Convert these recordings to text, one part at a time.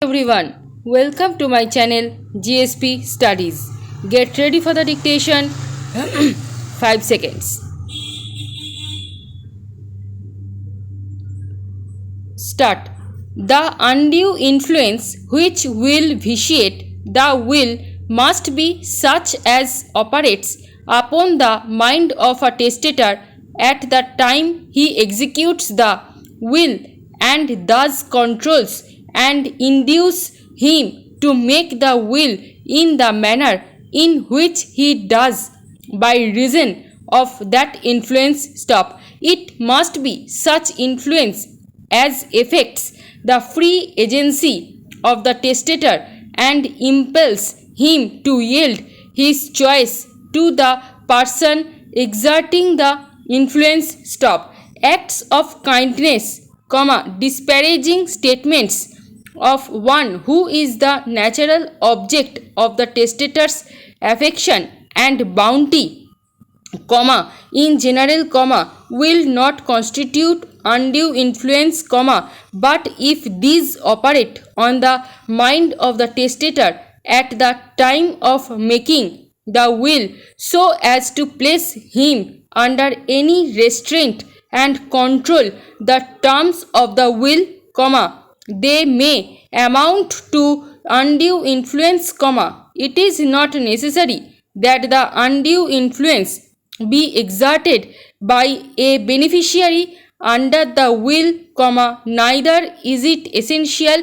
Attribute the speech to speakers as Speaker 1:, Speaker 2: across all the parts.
Speaker 1: Everyone, welcome to my channel GSP Studies. Get ready for the dictation. 5 seconds. Start. The undue influence which will vitiate the will must be such as operates upon the mind of a testator at the time he executes the will and thus controls and induce him to make the will in the manner in which he does by reason of that influence. Stop. It must be such influence as affects the free agency of the testator and impels him to yield his choice to the person exerting the influence. Stop. Acts of kindness, disparaging statements of one who is the natural object of the testator's affection and bounty, in general, will not constitute undue influence, but if these operate on the mind of the testator at the time of making the will so as to place him under any restraint and control the terms of the will, they may amount to undue influence, it is not necessary that the undue influence be exerted by a beneficiary under the will, neither is it essential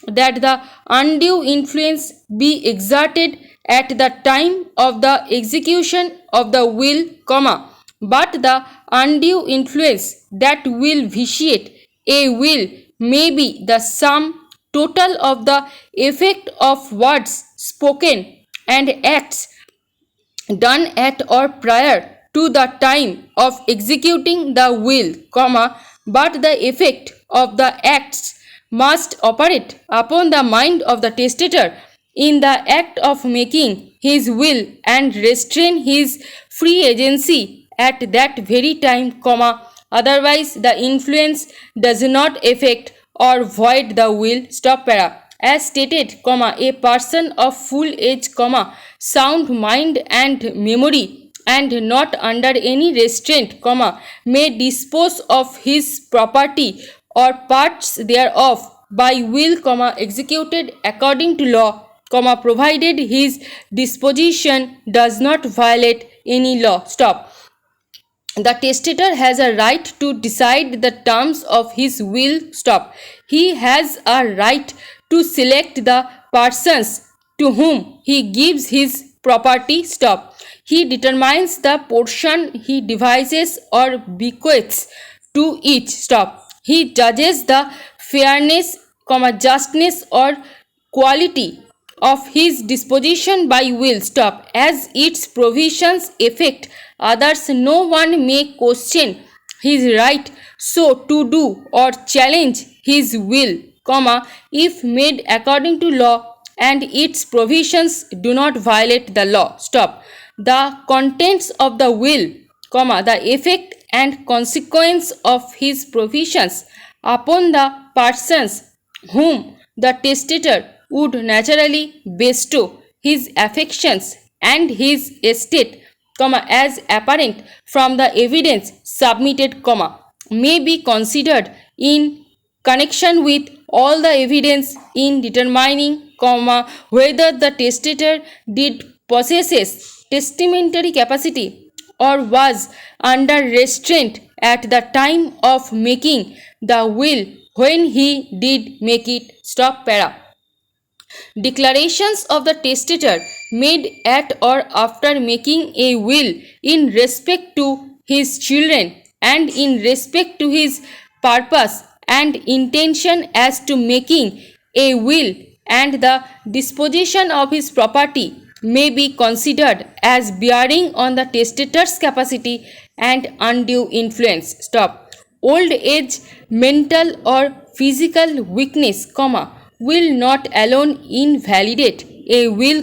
Speaker 1: that the undue influence be exerted at the time of the execution of the will, but the undue influence that will vitiate a will may be the sum total of the effect of words spoken and acts done at or prior to the time of executing the will, but the effect of the acts must operate upon the mind of the testator in the act of making his will and restrain his free agency at that very time, otherwise the influence does not affect or void the will. Stop para. As stated, a person of full age, sound mind and memory and not under any restraint, may dispose of his property or parts thereof by will, executed according to law, provided his disposition does not violate any law. Stop. The testator has a right to decide the terms of his will. Stop. He has a right to select the persons to whom he gives his property. Stop. He determines the portion he devises or bequeaths to each. Stop. He judges the fairness, justness or quality of his disposition by will. Stop. As its provisions affect others, no one may question his right so to do or challenge his will, if made according to law and its provisions do not violate the law. Stop. The contents of the will, the effect and consequence of his provisions upon the persons whom the testator would naturally bestow his affections and his estate, as apparent from the evidence submitted, may be considered in connection with all the evidence in determining, whether the testator did possesses testamentary capacity or was under restraint at the time of making the will when he did make it. Stop para. Declarations of the testator made at or after making a will in respect to his children and in respect to his purpose and intention as to making a will and the disposition of his property may be considered as bearing on the testator's capacity and undue influence. Stop. Old age, mental or physical weakness, will not alone invalidate a will,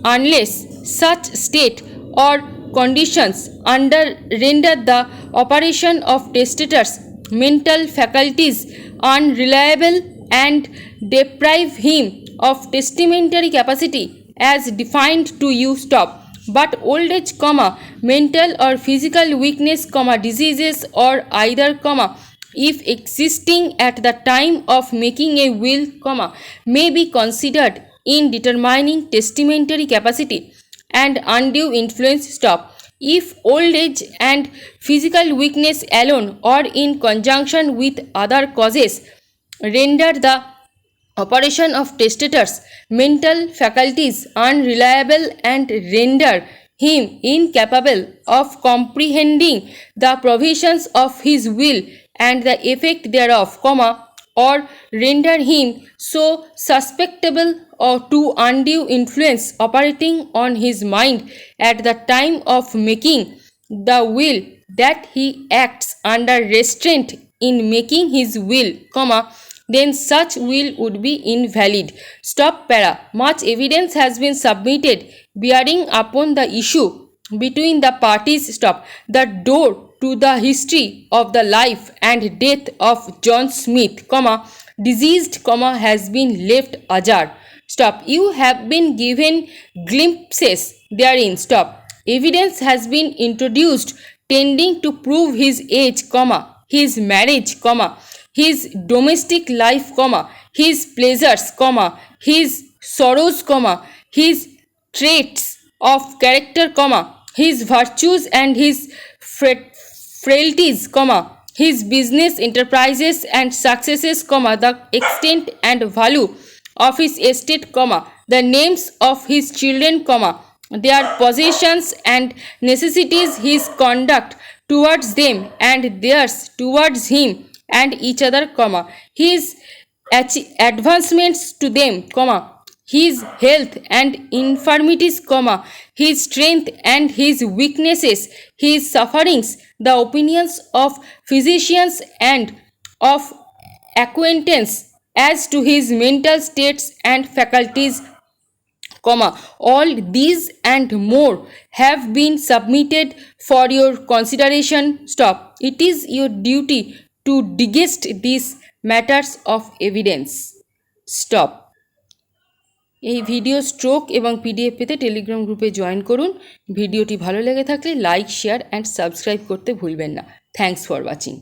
Speaker 1: unless such state or conditions render the operation of testator's mental faculties unreliable and deprive him of testamentary capacity as defined to you. Stop. But old age, mental or physical weakness, diseases or either, if existing at the time of making a will, may be considered in determining testamentary capacity and undue influence. Stop. If old age and physical weakness alone or in conjunction with other causes render the operation of testator's mental faculties unreliable and render him incapable of comprehending the provisions of his will and the effect thereof, or render him so susceptible or to undue influence operating on his mind at the time of making the will that he acts under restraint in making his will, then such will would be invalid. Stop. Para. Much evidence has been submitted bearing upon the issue between the parties. Stop. The door to the history of the life and death of John Smith, deceased, has been left ajar. Stop. You have been given glimpses therein. Stop. Evidence has been introduced tending to prove his age, his marriage, his domestic life, his pleasures, his sorrows, his traits of character, his virtues and his frailties, his business enterprises and successes, the extent and value of his estate, the names of his children, their possessions and necessities, his conduct towards them and theirs towards him and each other, his advancements to them, his health and infirmities, his strength and his weaknesses, his sufferings, the opinions of physicians and of acquaintance as to his mental states and faculties, all these and more have been submitted for your consideration. Stop. It is your duty to digest these matters of evidence. Stop. এই video stroke এবং PDF পেতে Telegram গ্রুপে join করুন। ভিডিওটি ভালো লেগে থাকলে like, share and subscribe করতে ভুলবেন না। Thanks for watching.